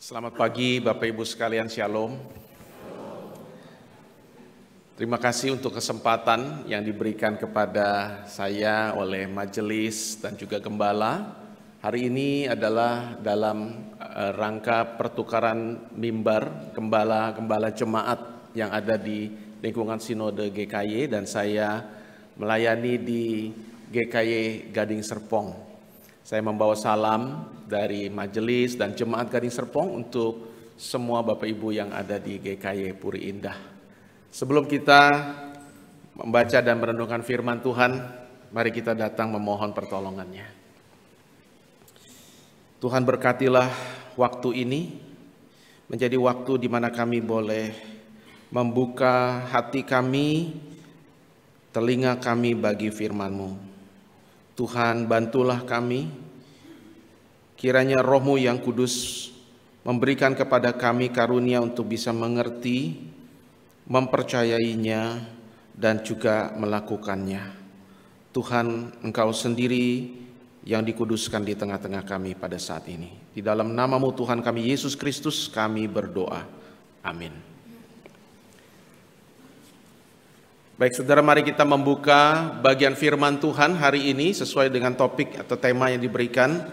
Selamat pagi Bapak Ibu sekalian, Shalom. Terima kasih untuk kesempatan yang diberikan kepada saya oleh majelis dan juga gembala. Hari ini adalah dalam rangka pertukaran mimbar gembala-gembala jemaat yang ada di lingkungan Sinode GKY, dan saya melayani di GKY Gading Serpong. Saya membawa salam dari majelis dan jemaat Gading Serpong untuk semua Bapak Ibu yang ada di GKY Puri Indah. Sebelum kita membaca dan merenungkan firman Tuhan, mari kita datang memohon pertolongannya. Tuhan, berkatilah waktu ini menjadi waktu di mana kami boleh membuka hati kami, telinga kami bagi firman-Mu. Tuhan, bantulah kami, kiranya Roh-Mu yang kudus memberikan kepada kami karunia untuk bisa mengerti, mempercayainya, dan juga melakukannya. Tuhan, Engkau sendiri yang dikuduskan di tengah-tengah kami pada saat ini. Di dalam nama-Mu Tuhan kami Yesus Kristus kami berdoa. Amin. Baik saudara, mari kita membuka bagian firman Tuhan hari ini sesuai dengan topik atau tema yang diberikan.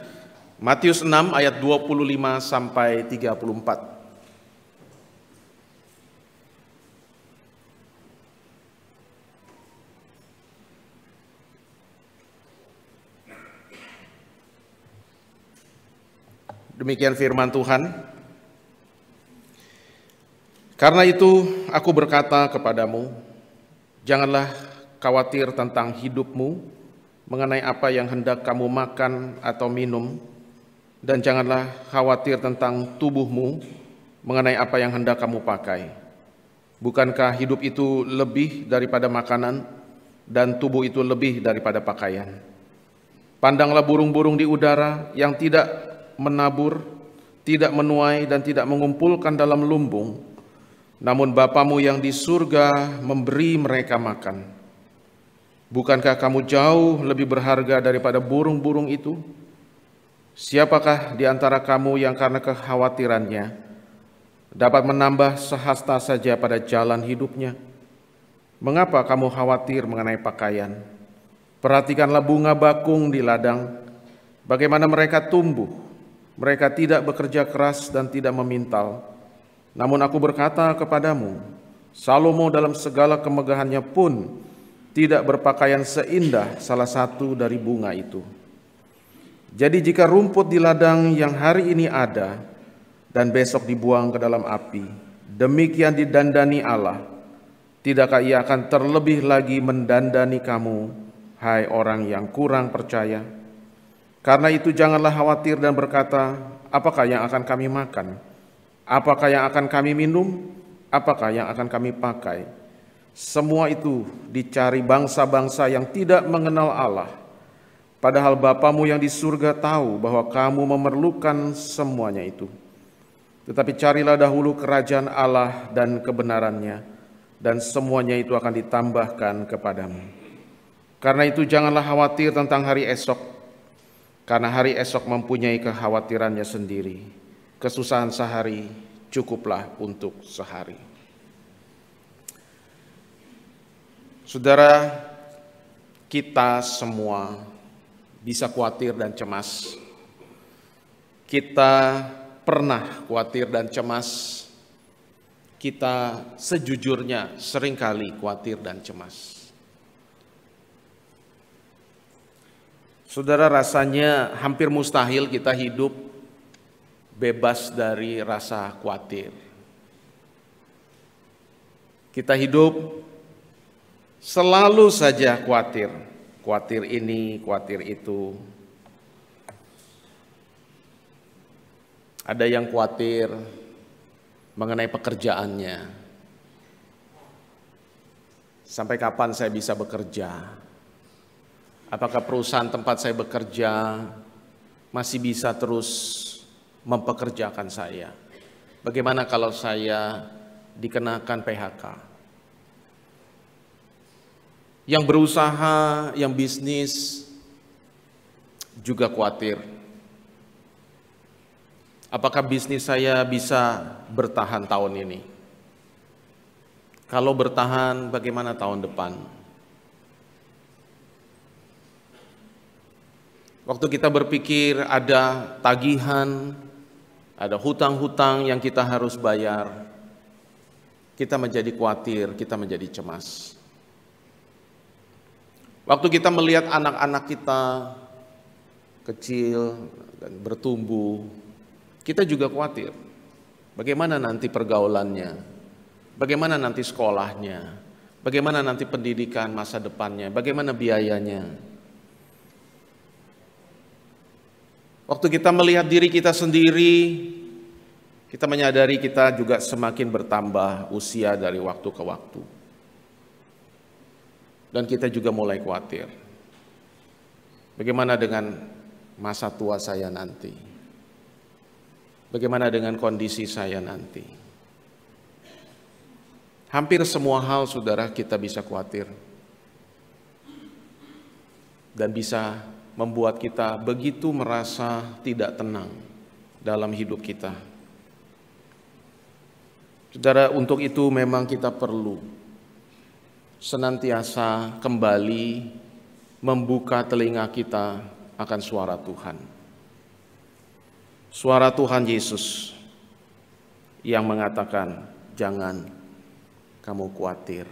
Matius 6 ayat 25 sampai 34. Demikian firman Tuhan. Karena itu aku berkata kepadamu, janganlah khawatir tentang hidupmu, mengenai apa yang hendak kamu makan atau minum, dan janganlah khawatir tentang tubuhmu, mengenai apa yang hendak kamu pakai. Bukankah hidup itu lebih daripada makanan, dan tubuh itu lebih daripada pakaian? Pandanglah burung-burung di udara yang tidak menabur, tidak menuai, dan tidak mengumpulkan dalam lumbung, namun Bapamu yang di surga memberi mereka makan. Bukankah kamu jauh lebih berharga daripada burung-burung itu? Siapakah di antara kamu yang karena kekhawatirannya dapat menambah sehasta saja pada jalan hidupnya? Mengapa kamu khawatir mengenai pakaian? Perhatikanlah bunga bakung di ladang, bagaimana mereka tumbuh. Mereka tidak bekerja keras dan tidak memintal. Namun aku berkata kepadamu, Salomo dalam segala kemegahannya pun tidak berpakaian seindah salah satu dari bunga itu. Jadi jika rumput di ladang yang hari ini ada dan besok dibuang ke dalam api, demikian didandani Allah, tidakkah Ia akan terlebih lagi mendandani kamu, hai orang yang kurang percaya? Karena itu janganlah khawatir dan berkata, apakah yang akan kami makan? Apakah yang akan kami minum? Apakah yang akan kami pakai? Semua itu dicari bangsa-bangsa yang tidak mengenal Allah. Padahal Bapamu yang di surga tahu bahwa kamu memerlukan semuanya itu. Tetapi carilah dahulu kerajaan Allah dan kebenarannya, dan semuanya itu akan ditambahkan kepadamu. Karena itu janganlah khawatir tentang hari esok, karena hari esok mempunyai kekhawatirannya sendiri. Kesusahan sehari cukuplah untuk sehari. Saudara, kita semua bisa khawatir dan cemas. Kita pernah khawatir dan cemas. Kita sejujurnya seringkali khawatir dan cemas. Saudara, rasanya hampir mustahil kita hidup bebas dari rasa khawatir. Kita hidup selalu saja khawatir. Khawatir ini, khawatir itu. Ada yang khawatir mengenai pekerjaannya. Sampai kapan saya bisa bekerja? Apakah perusahaan tempat saya bekerja masih bisa terus mempekerjakan saya? Bagaimana kalau saya dikenakan PHK? Yang berusaha, yang bisnis juga khawatir. Apakah bisnis saya bisa bertahan tahun ini? Kalau bertahan, bagaimana tahun depan? Waktu kita berpikir ada tagihan, ada hutang-hutang yang kita harus bayar, kita menjadi khawatir, kita menjadi cemas. Waktu kita melihat anak-anak kita kecil dan bertumbuh, kita juga khawatir. Bagaimana nanti pergaulannya? Bagaimana nanti sekolahnya? Bagaimana nanti pendidikan masa depannya? Bagaimana biayanya? Waktu kita melihat diri kita sendiri, kita menyadari kita juga semakin bertambah usia dari waktu ke waktu. Dan kita juga mulai khawatir. Bagaimana dengan masa tua saya nanti? Bagaimana dengan kondisi saya nanti? Hampir semua hal, saudara, kita bisa khawatir. Dan bisa membuat kita begitu merasa tidak tenang dalam hidup kita. Saudara, untuk itu memang kita perlu senantiasa kembali membuka telinga kita akan suara Tuhan. Suara Tuhan Yesus yang mengatakan, jangan kamu khawatir.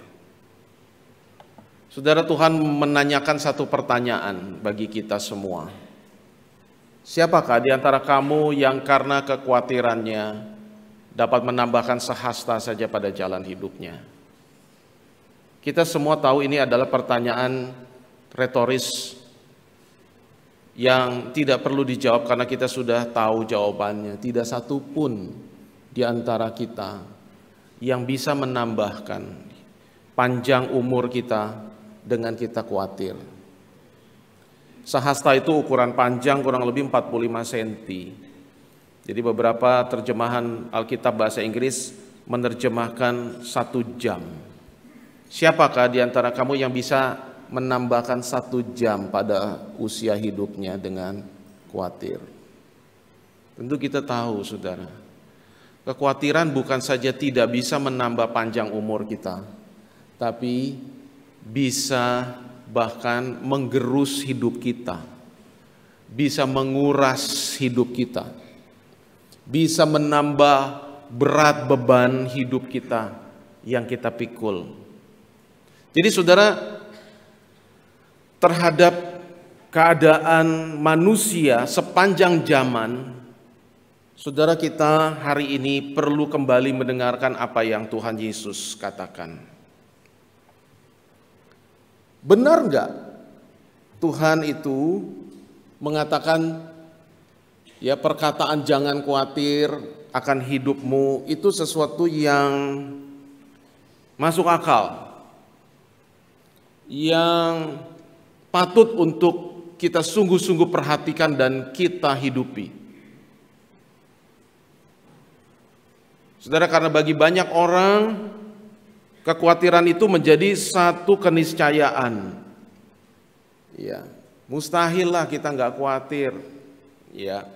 Saudara, Tuhan menanyakan satu pertanyaan bagi kita semua. Siapakah di antara kamu yang karena kekhawatirannya dapat menambahkan sehasta saja pada jalan hidupnya? Kita semua tahu ini adalah pertanyaan retoris yang tidak perlu dijawab karena kita sudah tahu jawabannya. Tidak satu pun di antara kita yang bisa menambahkan panjang umur kita dengan kita khawatir. Sehasta itu ukuran panjang kurang lebih 45 cm. Jadi beberapa terjemahan Alkitab bahasa Inggris menerjemahkan 1 jam. Siapakah di antara kamu yang bisa menambahkan 1 jam pada usia hidupnya dengan khawatir? Tentu kita tahu, saudara, kekhawatiran bukan saja tidak bisa menambah panjang umur kita, tapi bisa bahkan menggerus hidup kita, bisa menguras hidup kita, bisa menambah berat beban hidup kita yang kita pikul. Jadi saudara, terhadap keadaan manusia sepanjang zaman, saudara, kita hari ini perlu kembali mendengarkan apa yang Tuhan Yesus katakan. Benar enggak Tuhan itu mengatakan, ya, perkataan jangan khawatir akan hidupmu itu sesuatu yang masuk akal, yang patut untuk kita sungguh-sungguh perhatikan dan kita hidupi. Saudara, karena bagi banyak orang kekhawatiran itu menjadi satu keniscayaan. Ya, mustahil lah kita nggak khawatir. Ya,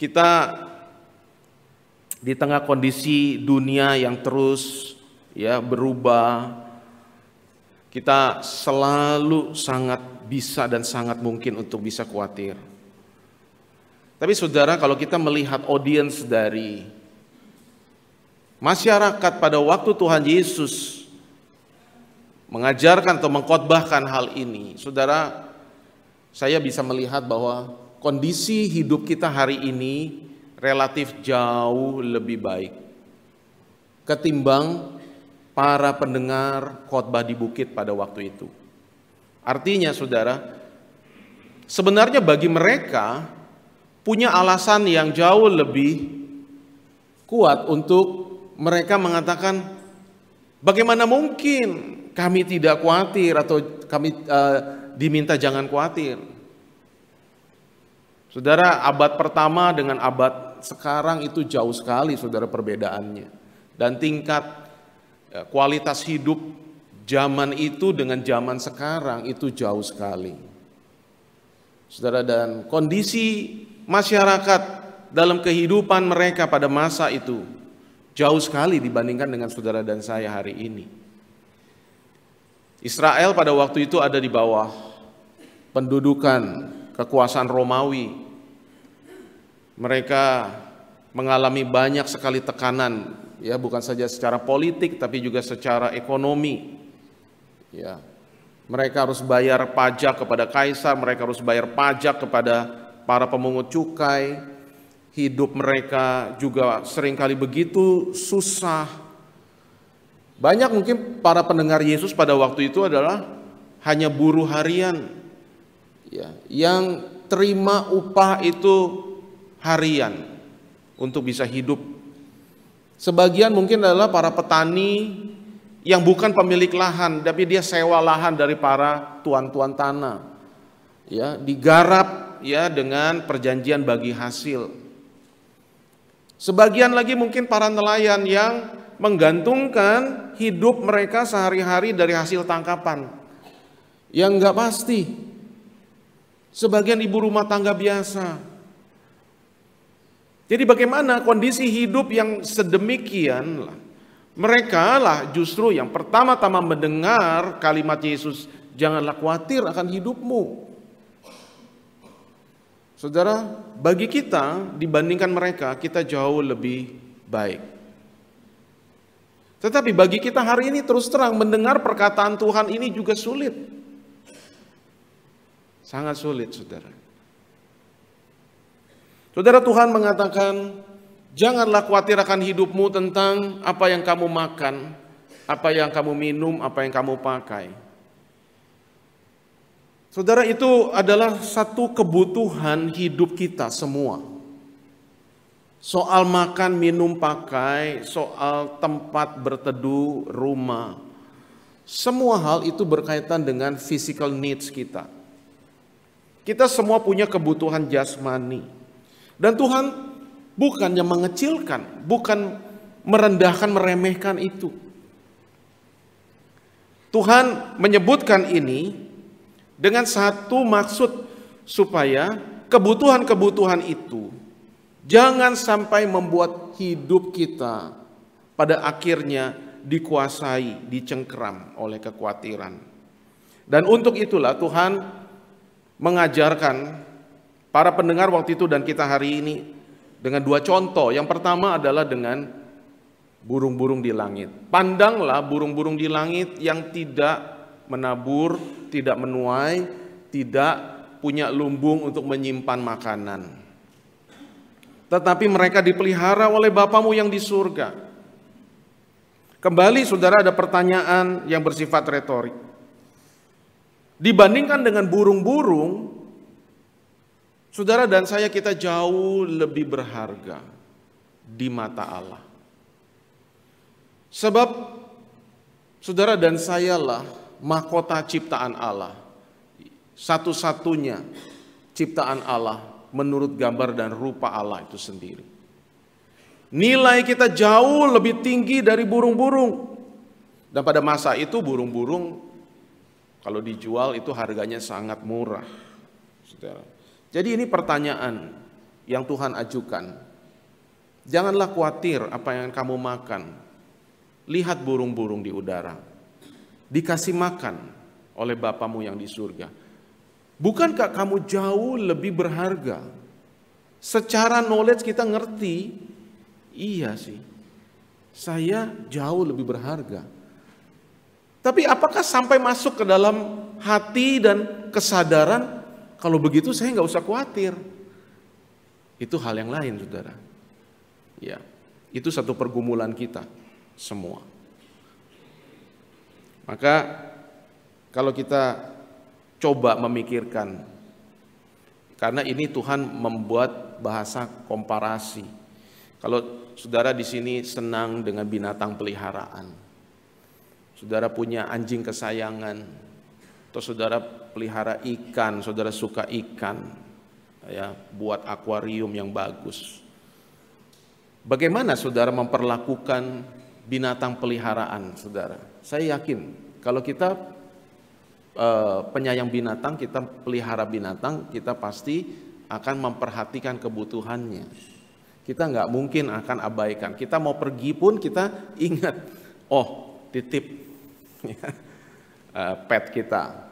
kita di tengah kondisi dunia yang terus berubah, kita selalu sangat bisa dan sangat mungkin untuk bisa khawatir. Tapi saudara, kalau kita melihat audiens dari masyarakat pada waktu Tuhan Yesus mengajarkan atau mengkhotbahkan hal ini, saudara, saya bisa melihat bahwa kondisi hidup kita hari ini relatif jauh lebih baik ketimbang para pendengar khotbah di bukit pada waktu itu. Artinya saudara, sebenarnya bagi mereka punya alasan yang jauh lebih kuat untuk mereka mengatakan, bagaimana mungkin kami tidak khawatir atau kami diminta jangan khawatir. Saudara, abad pertama dengan abad sekarang itu jauh sekali, saudara, perbedaannya. Dan tingkat kualitas hidup zaman itu dengan zaman sekarang itu jauh sekali. Saudara, dan kondisi masyarakat dalam kehidupan mereka pada masa itu jauh sekali dibandingkan dengan saudara dan saya hari ini. Israel pada waktu itu ada di bawah pendudukan kekuasaan Romawi. Mereka mengalami banyak sekali tekanan, ya, bukan saja secara politik tapi juga secara ekonomi. Ya, mereka harus bayar pajak kepada kaisar, mereka harus bayar pajak kepada para pemungut cukai. Hidup mereka juga seringkali begitu susah. Banyak mungkin para pendengar Yesus pada waktu itu adalah hanya buruh harian, ya, yang terima upah itu harian untuk bisa hidup. Sebagian mungkin adalah para petani yang bukan pemilik lahan, tapi dia sewa lahan dari para tuan-tuan tanah, ya, digarap, ya, dengan perjanjian bagi hasil. Sebagian lagi mungkin para nelayan yang menggantungkan hidup mereka sehari-hari dari hasil tangkapan yang nggak pasti. Sebagian ibu rumah tangga biasa. Jadi bagaimana kondisi hidup yang sedemikian lah, mereka lah justru yang pertama-tama mendengar kalimat Yesus, janganlah khawatir akan hidupmu. Saudara, bagi kita dibandingkan mereka, kita jauh lebih baik. Tetapi bagi kita hari ini terus terang mendengar perkataan Tuhan ini juga sulit. Sangat sulit, saudara. Saudara, Tuhan mengatakan, janganlah khawatir akan hidupmu tentang apa yang kamu makan, apa yang kamu minum, apa yang kamu pakai. Saudara, itu adalah satu kebutuhan hidup kita semua. Soal makan, minum, pakai, soal tempat berteduh, rumah. Semua hal itu berkaitan dengan physical needs kita. Kita semua punya kebutuhan jasmani. Dan Tuhan bukannya mengecilkan, bukan merendahkan, meremehkan itu. Tuhan menyebutkan ini dengan satu maksud, supaya kebutuhan-kebutuhan itu jangan sampai membuat hidup kita pada akhirnya dikuasai, dicengkeram oleh kekhawatiran. Dan untuk itulah Tuhan mengajarkan para pendengar waktu itu dan kita hari ini dengan dua contoh. Yang pertama adalah dengan burung-burung di langit. Pandanglah burung-burung di langit yang tidak menabur, tidak menuai, tidak punya lumbung untuk menyimpan makanan. Tetapi mereka dipelihara oleh Bapamu yang di surga. Kembali saudara, ada pertanyaan yang bersifat retorik. Dibandingkan dengan burung-burung, saudara dan saya, kita jauh lebih berharga di mata Allah. Sebab saudara dan saya lah mahkota ciptaan Allah, satu-satunya ciptaan Allah menurut gambar dan rupa Allah itu sendiri. Nilai kita jauh lebih tinggi dari burung-burung. Dan pada masa itu burung-burung kalau dijual itu harganya sangat murah, saudara. Jadi ini pertanyaan yang Tuhan ajukan. Janganlah khawatir apa yang kamu makan. Lihat burung-burung di udara, dikasih makan oleh Bapamu yang di surga. Bukankah kamu jauh lebih berharga? Secara knowledge kita ngerti, iya sih, saya jauh lebih berharga. Tapi apakah sampai masuk ke dalam hati dan kesadaran, kalau begitu saya nggak usah khawatir? Itu hal yang lain, saudara. Ya, itu satu pergumulan kita semua. Maka kalau kita coba memikirkan, karena ini Tuhan membuat bahasa komparasi. Kalau saudara di sini senang dengan binatang peliharaan, saudara punya anjing kesayangan, atau saudara pelihara ikan, saudara suka ikan, ya, buat akuarium yang bagus. Bagaimana saudara memperlakukan binatang peliharaan, saudara? Saya yakin kalau kita penyayang binatang, kita pelihara binatang, kita pasti akan memperhatikan kebutuhannya. Kita nggak mungkin akan abaikan. Kita mau pergi pun kita ingat, oh titip pet kita,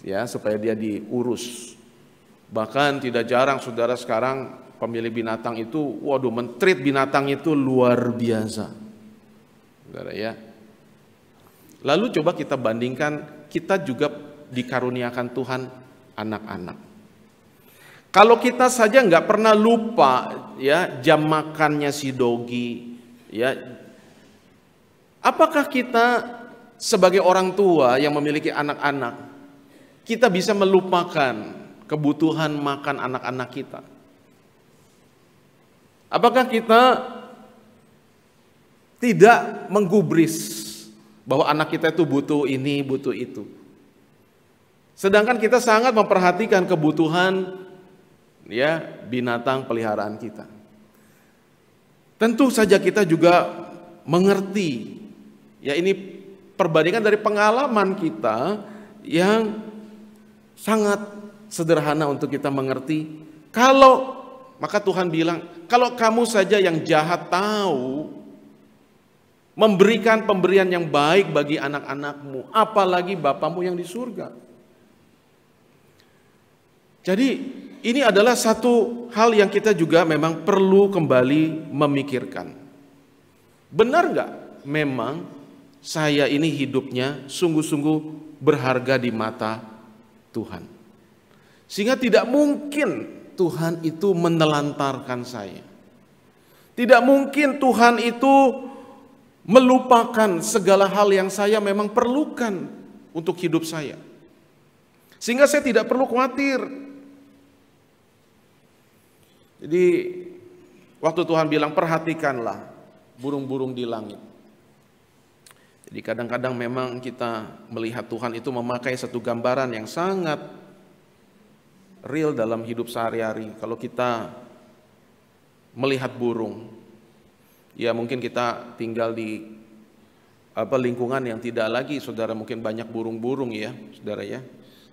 ya, supaya dia diurus. Bahkan tidak jarang saudara sekarang pemilik binatang itu, waduh, men-treat binatang itu luar biasa, saudara ya. Lalu coba kita bandingkan, kita juga dikaruniakan Tuhan anak-anak. Kalau kita saja nggak pernah lupa ya jam makannya si Dogi, ya, apakah kita sebagai orang tua yang memiliki anak-anak, kita bisa melupakan kebutuhan makan anak-anak kita? Apakah kita tidak menggubris bahwa anak kita itu butuh ini, butuh itu? Sedangkan kita sangat memperhatikan kebutuhan ya binatang peliharaan kita. Tentu saja kita juga mengerti, ya, ini perbandingan dari pengalaman kita yang sangat sederhana untuk kita mengerti. Kalau, maka Tuhan bilang, kalau kamu saja yang jahat tahu memberikan pemberian yang baik bagi anak-anakmu, apalagi Bapamu yang di surga. Jadi ini adalah satu hal yang kita juga memang perlu kembali memikirkan. Benar nggak memang saya ini hidupnya sungguh-sungguh berharga di mata Tuhan? Sehingga tidak mungkin Tuhan itu menelantarkan saya. Tidak mungkin Tuhan itu melupakan segala hal yang saya memang perlukan untuk hidup saya. Sehingga saya tidak perlu khawatir. Jadi waktu Tuhan bilang perhatikanlah burung-burung di langit. Jadi kadang-kadang memang kita melihat Tuhan itu memakai satu gambaran yang sangat real dalam hidup sehari-hari. Kalau kita melihat burung, ya mungkin kita tinggal di lingkungan yang tidak lagi, saudara, mungkin banyak burung-burung ya, saudara ya.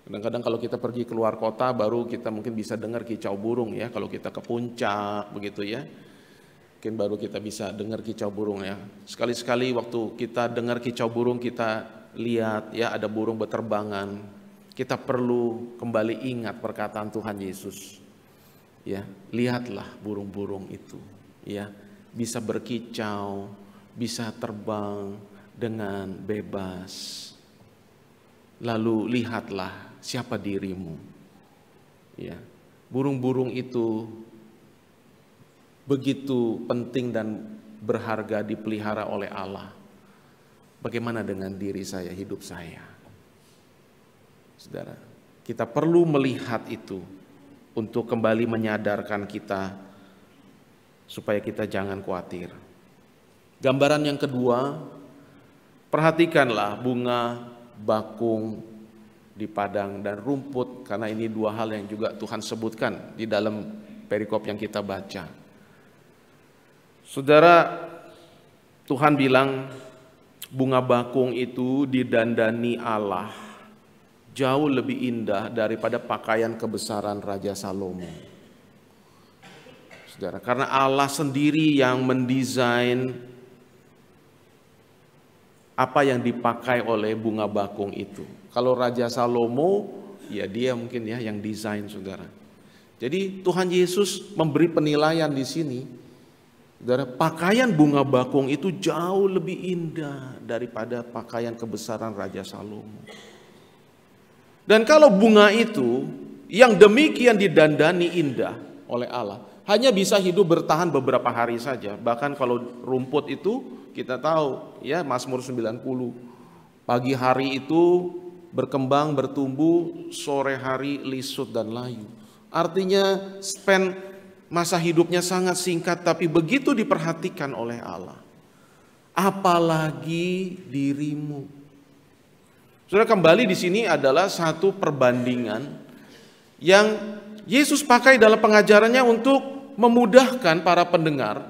Kadang-kadang kalau kita pergi keluar kota baru kita mungkin bisa dengar kicau burung ya. Kalau kita ke puncak begitu ya, mungkin baru kita bisa dengar kicau burung ya. Sekali-sekali waktu kita dengar kicau burung, kita lihat ya ada burung berterbangan, kita perlu kembali ingat perkataan Tuhan Yesus. Ya, lihatlah burung-burung itu ya, bisa berkicau, bisa terbang dengan bebas. Lalu lihatlah siapa dirimu. Ya, burung-burung itu begitu penting dan berharga dipelihara oleh Allah. Bagaimana dengan diri saya, hidup saya? Saudara, kita perlu melihat itu untuk kembali menyadarkan kita supaya kita jangan khawatir. Gambaran yang kedua, perhatikanlah bunga bakung di padang dan rumput, karena ini dua hal yang juga Tuhan sebutkan di dalam perikop yang kita baca. Saudara, Tuhan bilang bunga bakung itu didandani Allah jauh lebih indah daripada pakaian kebesaran Raja Salomo. Saudara, karena Allah sendiri yang mendesain apa yang dipakai oleh bunga bakung itu. Kalau Raja Salomo, ya dia mungkin ya yang desain, saudara. Jadi Tuhan Yesus memberi penilaian di sini. Saudara, pakaian bunga bakung itu jauh lebih indah daripada pakaian kebesaran Raja Salomo. Dan kalau bunga itu yang demikian didandani indah oleh Allah, hanya bisa hidup bertahan beberapa hari saja. Bahkan kalau rumput itu kita tahu ya, Mazmur 90, pagi hari itu berkembang, bertumbuh, sore hari lisut dan layu. Artinya spend masa hidupnya sangat singkat, tapi begitu diperhatikan oleh Allah. Apalagi dirimu. Saudara, kembali di sini adalah satu perbandingan yang Yesus pakai dalam pengajarannya untuk memudahkan para pendengar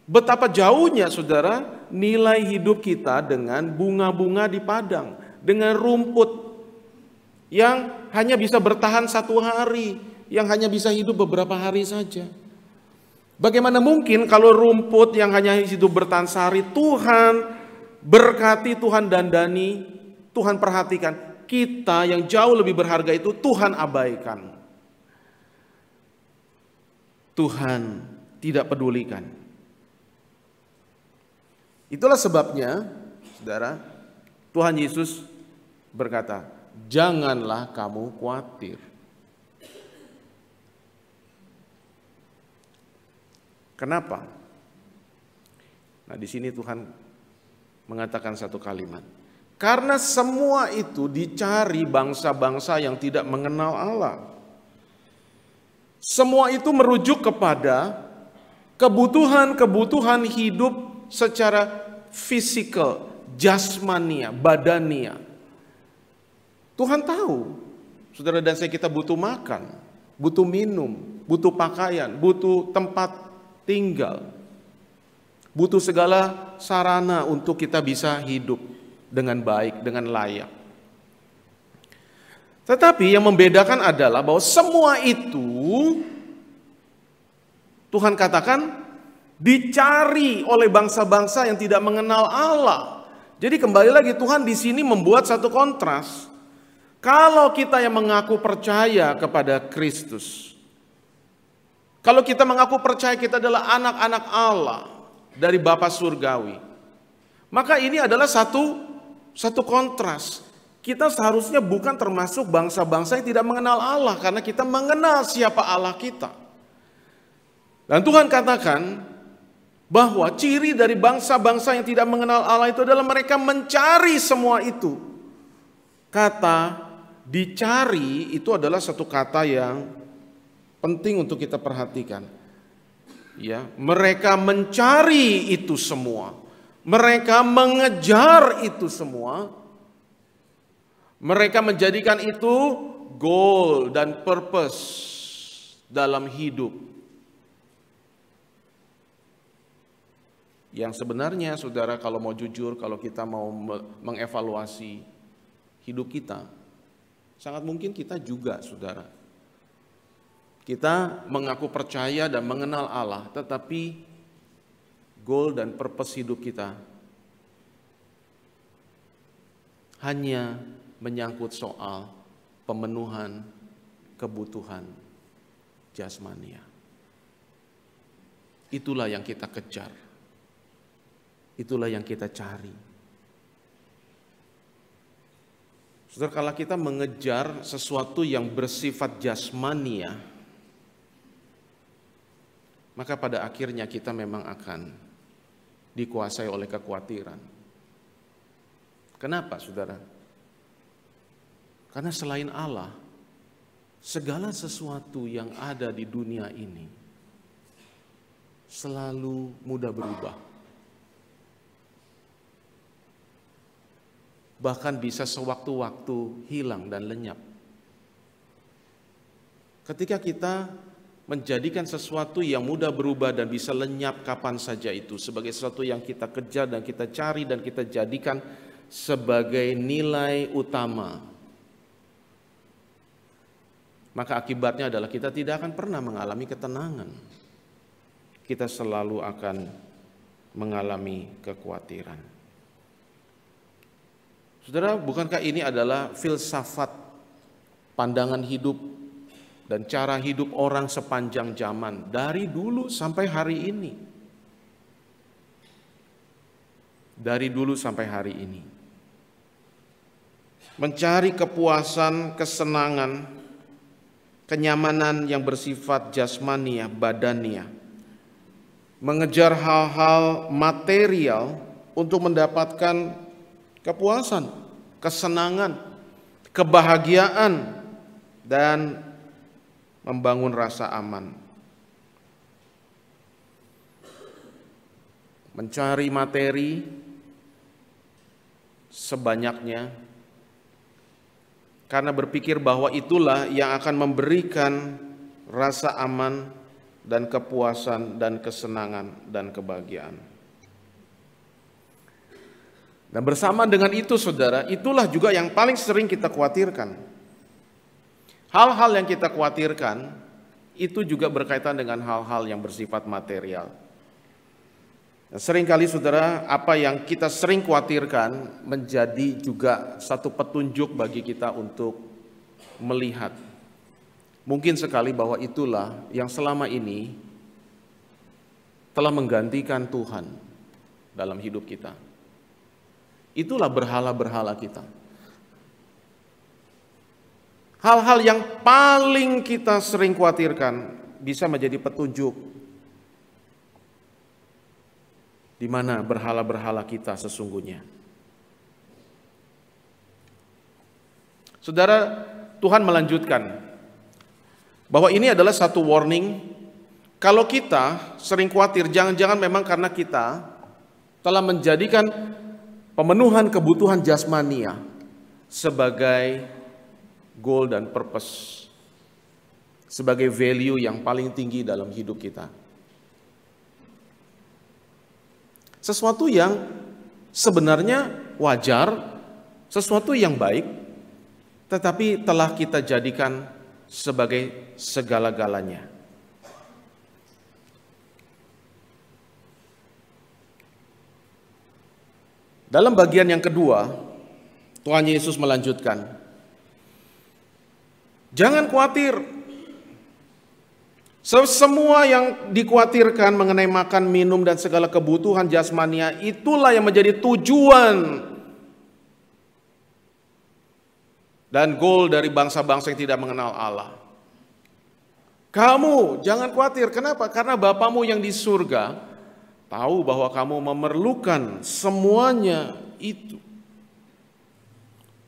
betapa jauhnya, saudara, nilai hidup kita dengan bunga-bunga di padang, dengan rumput yang hanya bisa bertahan satu hari, yang hanya bisa hidup beberapa hari saja. Bagaimana mungkin kalau rumput yang hanya hidup bertahan sehari, Tuhan berkati, Tuhan dandani, Tuhan perhatikan. Kita yang jauh lebih berharga itu Tuhan abaikan. Tuhan tidak pedulikan. Itulah sebabnya, saudara, Tuhan Yesus berkata, janganlah kamu khawatir. Kenapa? Nah, di sini Tuhan mengatakan satu kalimat. Karena semua itu dicari bangsa-bangsa yang tidak mengenal Allah. Semua itu merujuk kepada kebutuhan-kebutuhan hidup secara fisikal, jasmania, badania. Tuhan tahu, saudara dan saya, kita butuh makan, butuh minum, butuh pakaian, butuh tempat tinggal, butuh segala sarana untuk kita bisa hidup dengan baik, dengan layak. Tetapi yang membedakan adalah bahwa semua itu Tuhan katakan dicari oleh bangsa-bangsa yang tidak mengenal Allah. Jadi kembali lagi Tuhan di sini membuat satu kontras. Kalau kita yang mengaku percaya kepada Kristus, kalau kita mengaku percaya kita adalah anak-anak Allah dari Bapa Surgawi, maka ini adalah satu kontras. Kita seharusnya bukan termasuk bangsa-bangsa yang tidak mengenal Allah, karena kita mengenal siapa Allah kita. Dan Tuhan katakan bahwa ciri dari bangsa-bangsa yang tidak mengenal Allah itu adalah mereka mencari semua itu. Kata dicari itu adalah satu kata yang penting untuk kita perhatikan. Ya, mereka mencari itu semua. Mereka mengejar itu semua. Mereka menjadikan itu goal dan purpose dalam hidup. Yang sebenarnya, saudara, kalau mau jujur, kalau kita mau mengevaluasi hidup kita, sangat mungkin kita juga, saudara. Kita mengaku percaya dan mengenal Allah, tetapi goal dan purpose hidup kita hanya menyangkut soal pemenuhan kebutuhan jasmania. Itulah yang kita kejar. Itulah yang kita cari. Saudara, kalau kita mengejar sesuatu yang bersifat jasmania, maka pada akhirnya kita memang akan dikuasai oleh kekhawatiran. Kenapa, saudara? Karena selain Allah, segala sesuatu yang ada di dunia ini selalu mudah berubah. Bahkan bisa sewaktu-waktu hilang dan lenyap. Ketika kita menjadikan sesuatu yang mudah berubah dan bisa lenyap kapan saja itu sebagai sesuatu yang kita kejar dan kita cari dan kita jadikan sebagai nilai utama, maka akibatnya adalah kita tidak akan pernah mengalami ketenangan. Kita selalu akan mengalami kekhawatiran. Saudara, bukankah ini adalah filsafat pandangan hidup dan cara hidup orang sepanjang zaman dari dulu sampai hari ini? Dari dulu sampai hari ini. Mencari kepuasan, kesenangan, kenyamanan yang bersifat jasmania, badania. Mengejar hal-hal material untuk mendapatkan kepuasan, kesenangan, kebahagiaan, dan membangun rasa aman. Mencari materi sebanyaknya karena berpikir bahwa itulah yang akan memberikan rasa aman dan kepuasan dan kesenangan dan kebahagiaan. Dan bersama dengan itu, saudara, itulah juga yang paling sering kita khawatirkan. hal-hal yang kita khawatirkan itu juga berkaitan dengan hal-hal yang bersifat material. Seringkali saudara, apa yang kita sering khawatirkan menjadi juga satu petunjuk bagi kita untuk melihat. Mungkin sekali bahwa itulah yang selama ini telah menggantikan Tuhan dalam hidup kita. Itulah berhala-berhala kita. Hal-hal yang paling kita sering khawatirkan bisa menjadi petunjuk di mana berhala-berhala kita sesungguhnya. Saudara, Tuhan melanjutkan bahwa ini adalah satu warning. Kalau kita sering khawatir, jangan-jangan memang karena kita telah menjadikan pemenuhan kebutuhan jasmania sebagai goal dan purpose, sebagai value yang paling tinggi dalam hidup kita. Sesuatu yang sebenarnya wajar, sesuatu yang baik, tetapi telah kita jadikan sebagai segala-galanya. Dalam bagian yang kedua, Tuhan Yesus melanjutkan, jangan khawatir. Semua yang dikhawatirkan mengenai makan, minum, dan segala kebutuhan jasmania, itulah yang menjadi tujuan dan goal dari bangsa-bangsa yang tidak mengenal Allah. Kamu jangan khawatir. Kenapa? Karena Bapamu yang di surga tahu bahwa kamu memerlukan semuanya itu.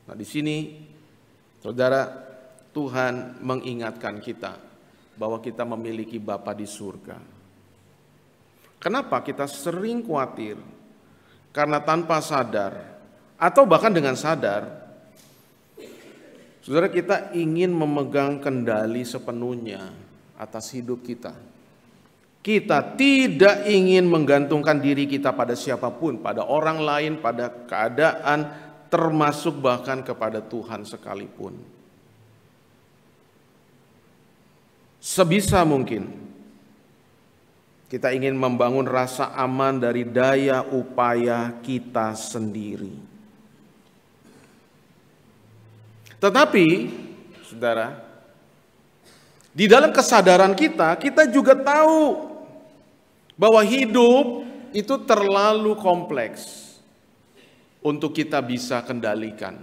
Nah, di sini, saudara, Tuhan mengingatkan kita bahwa kita memiliki Bapa di surga. Kenapa kita sering khawatir? Karena tanpa sadar, atau bahkan dengan sadar, saudara, kita ingin memegang kendali sepenuhnya atas hidup kita. Kita tidak ingin menggantungkan diri kita pada siapapun, pada orang lain, pada keadaan, termasuk bahkan kepada Tuhan sekalipun. Sebisa mungkin kita ingin membangun rasa aman dari daya upaya kita sendiri. Tetapi, saudara, di dalam kesadaran kita juga tahu bahwa hidup itu terlalu kompleks untuk kita bisa kendalikan,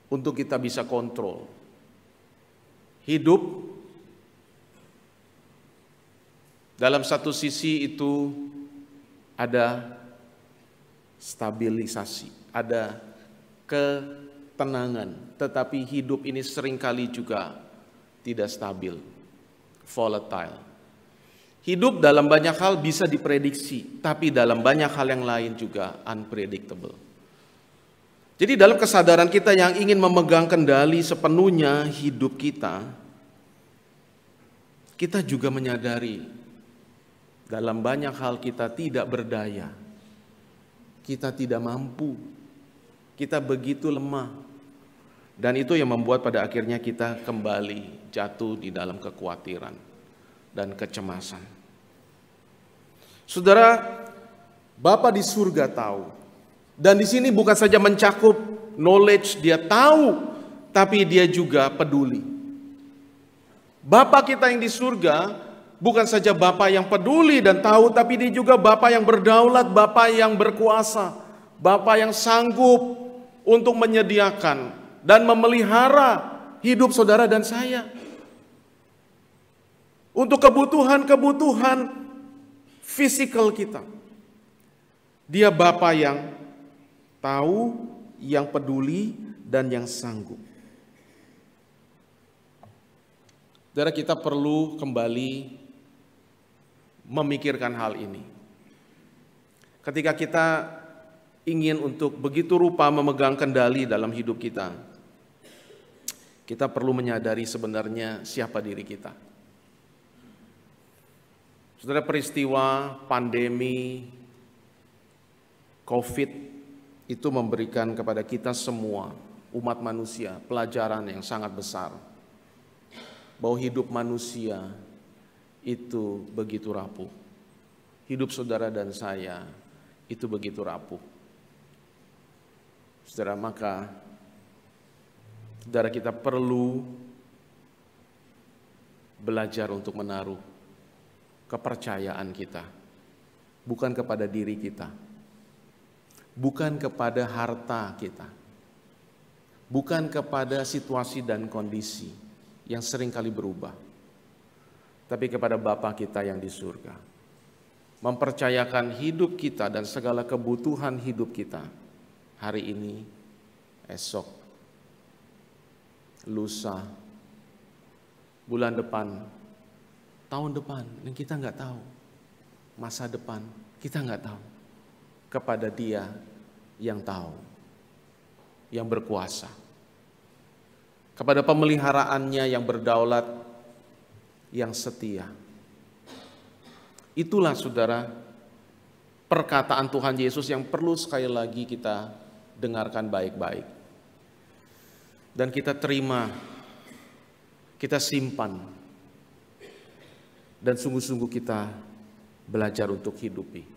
untuk kita bisa kontrol. Hidup dalam satu sisi itu ada stabilisasi, ada ketenangan, tetapi hidup ini seringkali juga tidak stabil, volatile. Hidup dalam banyak hal bisa diprediksi, tapi dalam banyak hal yang lain juga unpredictable. Jadi dalam kesadaran kita yang ingin memegang kendali sepenuhnya hidup kita, kita juga menyadari dalam banyak hal kita tidak berdaya, kita tidak mampu, kita begitu lemah. Dan itu yang membuat pada akhirnya kita kembali jatuh di dalam kekhawatiran dan kecemasan. Saudara, Bapa di surga tahu. Dan di sini bukan saja mencakup knowledge, dia tahu, tapi dia juga peduli. Bapa kita yang di surga bukan saja Bapa yang peduli dan tahu, tapi dia juga Bapa yang berdaulat, Bapa yang berkuasa, Bapa yang sanggup untuk menyediakan dan memelihara hidup saudara dan saya. Untuk kebutuhan-kebutuhan fisikal kita. Dia Bapa yang tahu, yang peduli, dan yang sanggup. Saudara, kita perlu kembali memikirkan hal ini. Ketika kita ingin untuk begitu rupa memegang kendali dalam hidup kita, kita perlu menyadari sebenarnya siapa diri kita. Saudara, peristiwa pandemi COVID itu memberikan kepada kita semua, umat manusia, pelajaran yang sangat besar. bahwa hidup manusia itu begitu rapuh. Hidup saudara dan saya itu begitu rapuh. Saudara, maka saudara kita perlu belajar untuk menaruh kepercayaan kita bukan kepada diri kita, bukan kepada harta kita, bukan kepada situasi dan kondisi yang seringkali berubah, tapi kepada Bapa kita yang di surga. Mempercayakan hidup kita dan segala kebutuhan hidup kita hari ini, esok, lusa, bulan depan, tahun depan, yang kita nggak tahu, masa depan kita nggak tahu, kepada Dia yang tahu, yang berkuasa, kepada pemeliharaannya yang berdaulat, yang setia. Itulah saudara perkataan Tuhan Yesus yang perlu sekali lagi kita dengarkan baik-baik dan kita terima, kita simpan, dan sungguh-sungguh kita belajar untuk hidupi.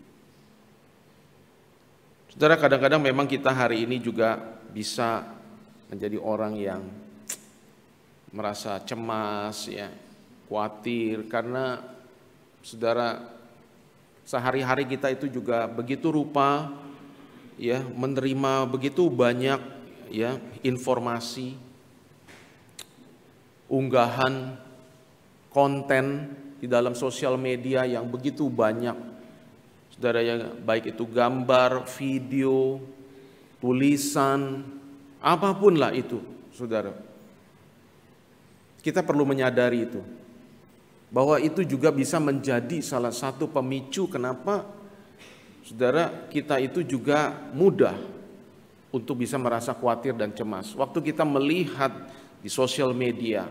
Saudara, kadang-kadang memang kita hari ini juga bisa menjadi orang yang merasa cemas, ya, khawatir, karena saudara, sehari-hari kita itu juga begitu rupa, ya, menerima begitu banyak, ya, informasi, unggahan, konten di dalam sosial media yang begitu banyak, saudara, ya, baik itu gambar, video, tulisan, apapun lah itu, saudara. Kita perlu menyadari itu, bahwa itu juga bisa menjadi salah satu pemicu kenapa, saudara, kita itu juga mudah untuk bisa merasa khawatir dan cemas. Waktu kita melihat di sosial media,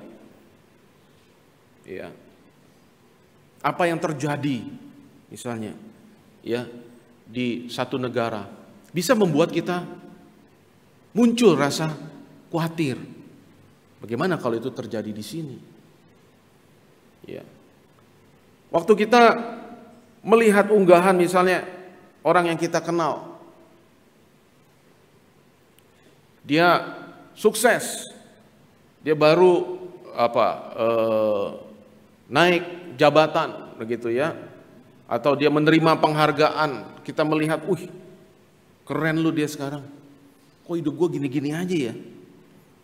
ya, apa yang terjadi, misalnya, ya, di satu negara, bisa membuat kita muncul rasa khawatir. Bagaimana kalau itu terjadi di sini? Ya. Waktu kita melihat unggahan misalnya orang yang kita kenal, dia sukses, dia baru naik jabatan, begitu ya, atau dia menerima penghargaan, kita melihat, keren lu dia sekarang, kok hidup gue gini-gini aja ya,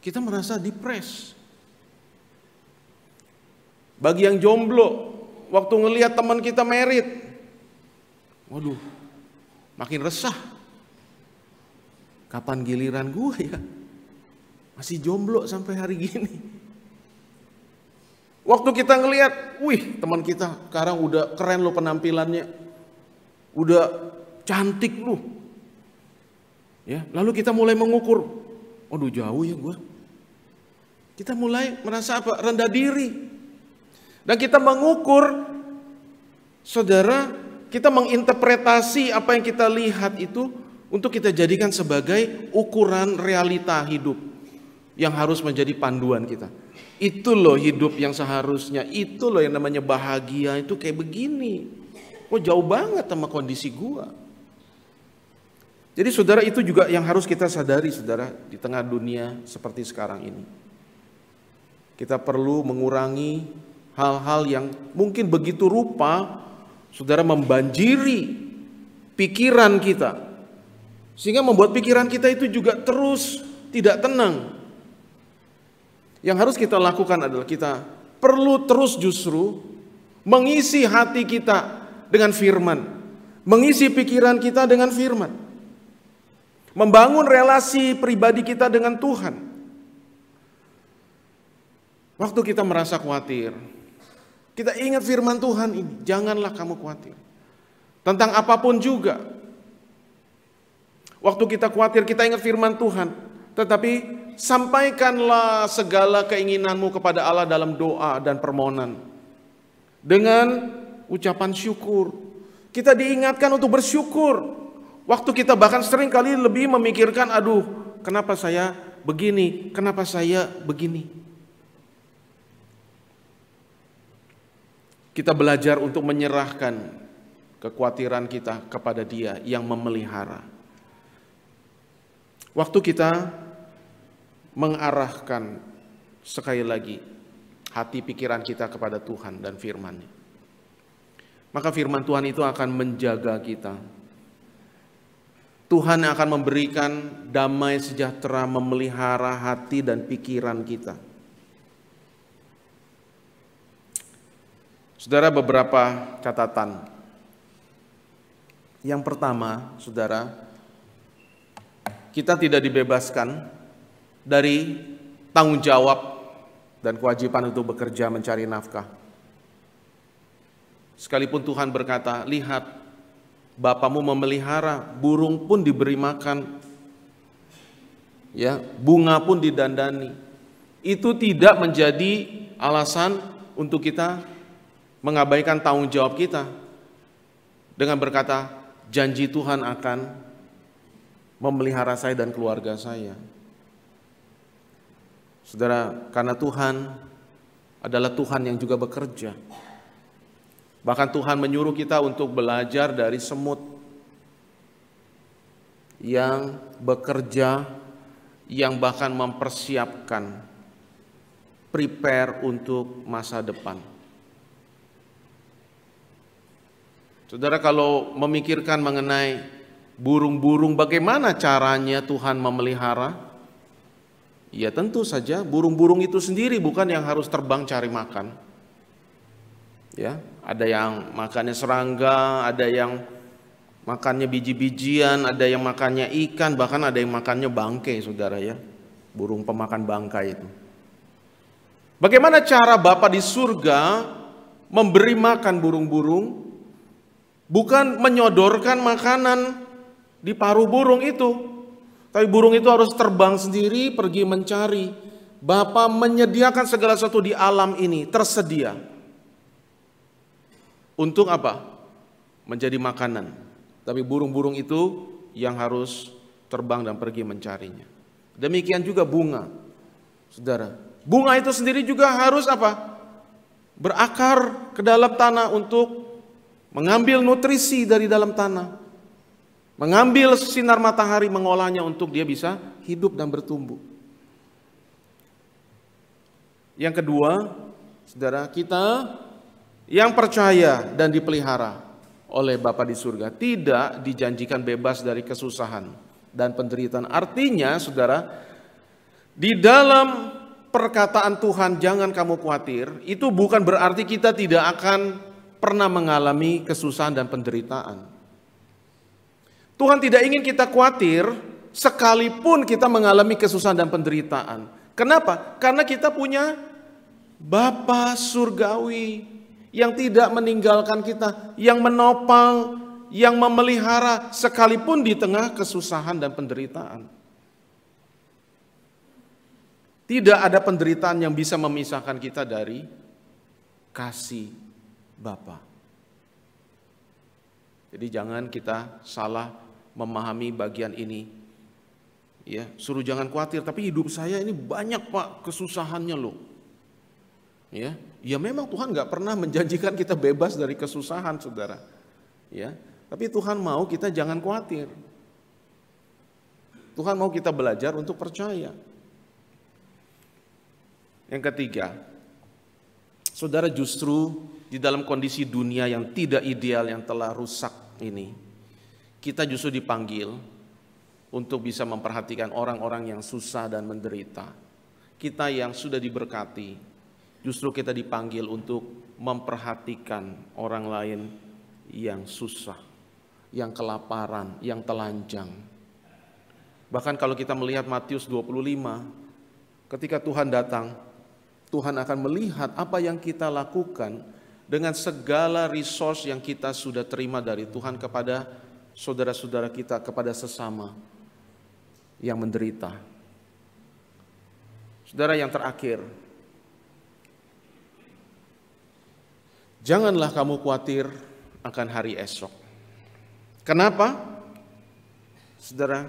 kita merasa depres. Bagi yang jomblo, waktu ngelihat teman kita merit, waduh, makin resah. Kapan giliran gue ya? Masih jomblo sampai hari gini. Waktu kita ngelihat, teman kita sekarang udah keren lo penampilannya, udah cantik lo, ya. Lalu kita mulai mengukur, waduh jauh ya gue. Kita mulai merasa apa? Rendah diri. Dan kita mengukur, saudara, kita menginterpretasi apa yang kita lihat itu untuk kita jadikan sebagai ukuran realita hidup yang harus menjadi panduan kita. Itu loh hidup yang seharusnya, itu loh yang namanya bahagia, itu kayak begini. Jauh banget sama kondisi gua. Jadi saudara, itu juga yang harus kita sadari, saudara, di tengah dunia seperti sekarang ini. Kita perlu mengurangi hal-hal yang mungkin begitu rupa, saudara, membanjiri pikiran kita, sehingga membuat pikiran kita itu juga terus tidak tenang. Yang harus kita lakukan adalah kita perlu terus justru mengisi hati kita dengan firman, mengisi pikiran kita dengan firman, membangun relasi pribadi kita dengan Tuhan. Waktu kita merasa khawatir, kita ingat firman Tuhan ini, janganlah kamu khawatir tentang apapun juga. Waktu kita khawatir, kita ingat firman Tuhan, tetapi sampaikanlah segala keinginanmu kepada Allah dalam doa dan permohonan dengan ucapan syukur. Kita diingatkan untuk bersyukur. Waktu kita bahkan sering kali lebih memikirkan, aduh kenapa saya begini, kenapa saya begini. kita belajar untuk menyerahkan kekhawatiran kita kepada Dia yang memelihara. Waktu kita mengarahkan sekali lagi hati pikiran kita kepada Tuhan dan firman-Nya, maka firman Tuhan itu akan menjaga kita. Tuhan akan memberikan damai sejahtera, memelihara hati dan pikiran kita. Saudara, beberapa catatan. Yang pertama, saudara, kita tidak dibebaskan dari tanggung jawab dan kewajiban untuk bekerja mencari nafkah. Sekalipun Tuhan berkata, lihat, Bapamu memelihara, burung pun diberi makan, ya, bunga pun didandani. Itu tidak menjadi alasan untuk kita mengabaikan tanggung jawab kita dengan berkata, janji Tuhan akan memelihara saya dan keluarga saya. Saudara, karena Tuhan adalah Tuhan yang juga bekerja. Bahkan Tuhan menyuruh kita untuk belajar dari semut yang bekerja, yang bahkan mempersiapkan, prepare untuk masa depan. Saudara, kalau memikirkan mengenai burung-burung, bagaimana caranya Tuhan memelihara? Ya tentu saja burung-burung itu sendiri bukan yang harus terbang cari makan. Ya, ada yang makannya serangga, ada yang makannya biji-bijian, ada yang makannya ikan, bahkan ada yang makannya bangkai, saudara ya. Burung pemakan bangkai itu. Bagaimana cara Bapa di surga memberi makan burung-burung? Bukan menyodorkan makanan di paruh burung itu, tapi burung itu harus terbang sendiri, pergi mencari. Bapa menyediakan segala sesuatu di alam ini, tersedia. Untuk apa? Menjadi makanan. Tapi burung-burung itu yang harus terbang dan pergi mencarinya. Demikian juga bunga. Saudara, bunga itu sendiri juga harus apa? Berakar ke dalam tanah untuk mengambil nutrisi dari dalam tanah. Mengambil sinar matahari, mengolahnya untuk dia bisa hidup dan bertumbuh. Yang kedua, saudara, kita yang percaya dan dipelihara oleh Bapa di surga tidak dijanjikan bebas dari kesusahan dan penderitaan. Artinya, saudara, di dalam perkataan Tuhan jangan kamu khawatir, itu bukan berarti kita tidak akan pernah mengalami kesusahan dan penderitaan. Tuhan tidak ingin kita khawatir sekalipun kita mengalami kesusahan dan penderitaan. Kenapa? Karena kita punya Bapa surgawi yang tidak meninggalkan kita, yang menopang, yang memelihara sekalipun di tengah kesusahan dan penderitaan. Tidak ada penderitaan yang bisa memisahkan kita dari kasih Bapa. Jadi jangan kita salah memahami bagian ini. Ya, suruh jangan khawatir, tapi hidup saya ini banyak Pak kesusahannya loh. Ya, memang Tuhan nggak pernah menjanjikan kita bebas dari kesusahan, saudara. Ya, tapi Tuhan mau kita jangan khawatir. Tuhan mau kita belajar untuk percaya. Yang ketiga, saudara, justru di dalam kondisi dunia yang tidak ideal, yang telah rusak ini, kita justru dipanggil untuk bisa memperhatikan orang-orang yang susah dan menderita. Kita yang sudah diberkati, justru kita dipanggil untuk memperhatikan orang lain yang susah, yang kelaparan, yang telanjang. Bahkan kalau kita melihat Matius 25, ketika Tuhan datang, Tuhan akan melihat apa yang kita lakukan dengan segala resource yang kita sudah terima dari Tuhan kepada saudara-saudara kita, kepada sesama yang menderita. Saudara, yang terakhir, janganlah kamu khawatir akan hari esok. Kenapa? Saudara,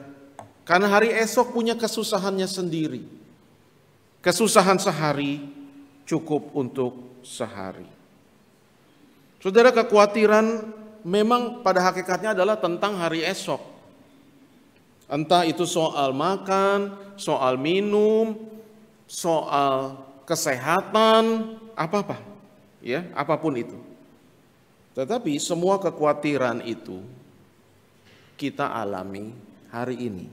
karena hari esok punya kesusahannya sendiri. Kesusahan sehari cukup untuk sehari. Saudara, kekhawatiran memang pada hakikatnya adalah tentang hari esok. Entah itu soal makan, soal minum, soal kesehatan, apa-apa, ya, apapun itu. Tetapi semua kekhawatiran itu kita alami hari ini.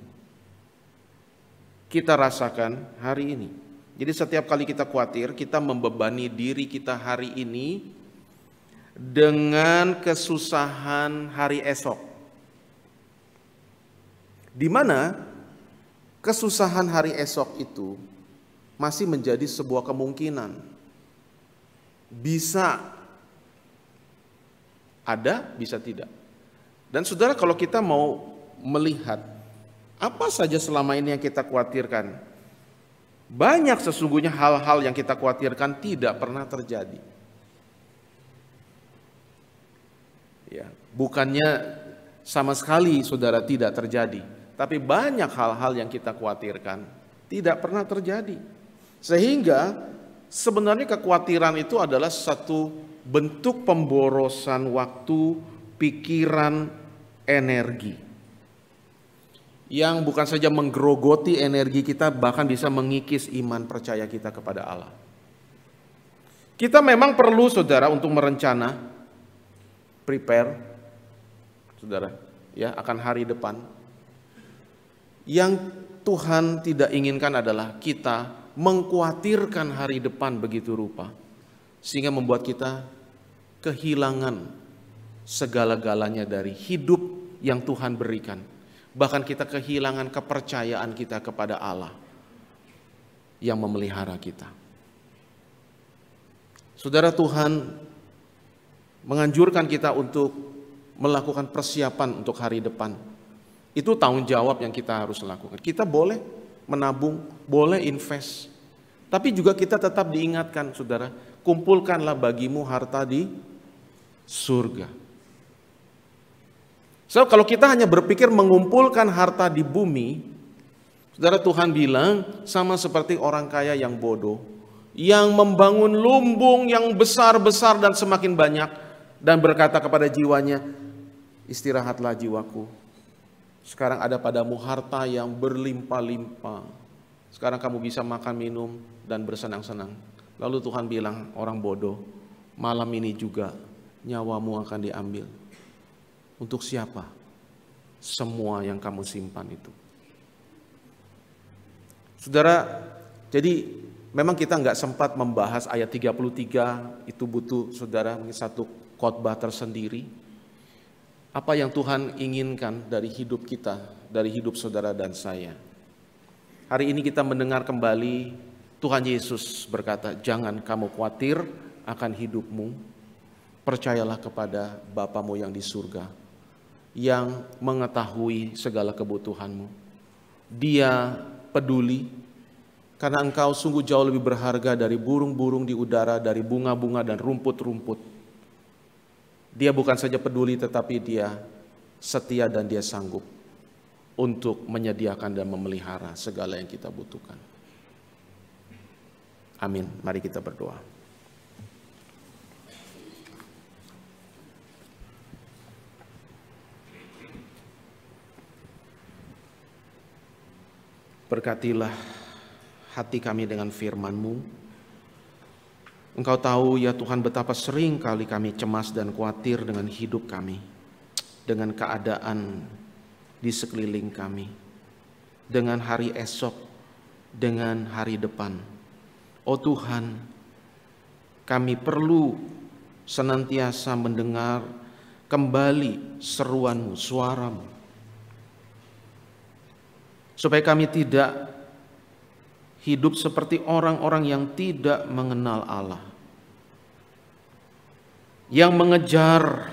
Kita rasakan hari ini. Jadi setiap kali kita khawatir, kita membebani diri kita hari ini dengan kesusahan hari esok. Di mana kesusahan hari esok itu masih menjadi sebuah kemungkinan. Bisa ada, bisa tidak. Dan saudara, kalau kita mau melihat apa saja selama ini yang kita khawatirkan, banyak sesungguhnya hal-hal yang kita khawatirkan tidak pernah terjadi. Ya, bukannya sama sekali saudara tidak terjadi, tapi banyak hal-hal yang kita khawatirkan tidak pernah terjadi. Sehingga sebenarnya kekhawatiran itu adalah satu bentuk pemborosan waktu, pikiran, energi, yang bukan saja menggerogoti energi kita, bahkan bisa mengikis iman percaya kita kepada Allah. Kita memang perlu saudara untuk merencana, prepare, saudara, ya, akan hari depan. Yang Tuhan tidak inginkan adalah kita mengkhawatirkan hari depan begitu rupa, sehingga membuat kita kehilangan segala-galanya dari hidup yang Tuhan berikan. Bahkan kita kehilangan kepercayaan kita kepada Allah yang memelihara kita. Saudara, Tuhan menganjurkan kita untuk melakukan persiapan untuk hari depan. Itu tanggung jawab yang kita harus lakukan. Kita boleh menabung, boleh invest, tapi juga kita tetap diingatkan, saudara, kumpulkanlah bagimu harta di surga. So, kalau kita hanya berpikir mengumpulkan harta di bumi, saudara, Tuhan bilang sama seperti orang kaya yang bodoh, yang membangun lumbung yang besar-besar dan semakin banyak, dan berkata kepada jiwanya, istirahatlah jiwaku, sekarang ada padamu harta yang berlimpah-limpah, sekarang kamu bisa makan, minum, dan bersenang-senang. Lalu Tuhan bilang, orang bodoh, malam ini juga nyawamu akan diambil. Untuk siapa? Semua yang kamu simpan itu. Saudara, jadi memang kita nggak sempat membahas ayat 33, itu butuh saudara satu khotbah tersendiri. Apa yang Tuhan inginkan dari hidup kita, dari hidup saudara dan saya. Hari ini kita mendengar kembali Tuhan Yesus berkata, jangan kamu khawatir akan hidupmu, percayalah kepada Bapamu yang di surga, yang mengetahui segala kebutuhanmu. Dia peduli karena engkau sungguh jauh lebih berharga dari burung-burung di udara, dari bunga-bunga dan rumput-rumput. Dia bukan saja peduli, tetapi dia setia dan dia sanggup untuk menyediakan dan memelihara segala yang kita butuhkan. Amin. Mari kita berdoa. Berkatilah hati kami dengan firman-Mu. Engkau tahu ya Tuhan betapa sering kali kami cemas dan khawatir dengan hidup kami, dengan keadaan di sekeliling kami, dengan hari esok, dengan hari depan. Oh Tuhan, kami perlu senantiasa mendengar kembali seruan-Mu, suara-Mu, supaya kami tidak hidup seperti orang-orang yang tidak mengenal Allah, yang mengejar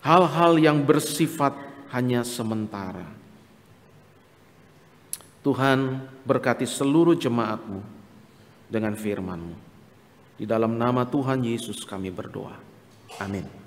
hal-hal yang bersifat hanya sementara. Tuhan, berkati seluruh jemaat-Mu dengan firman-Mu. Di dalam nama Tuhan Yesus kami berdoa. Amin.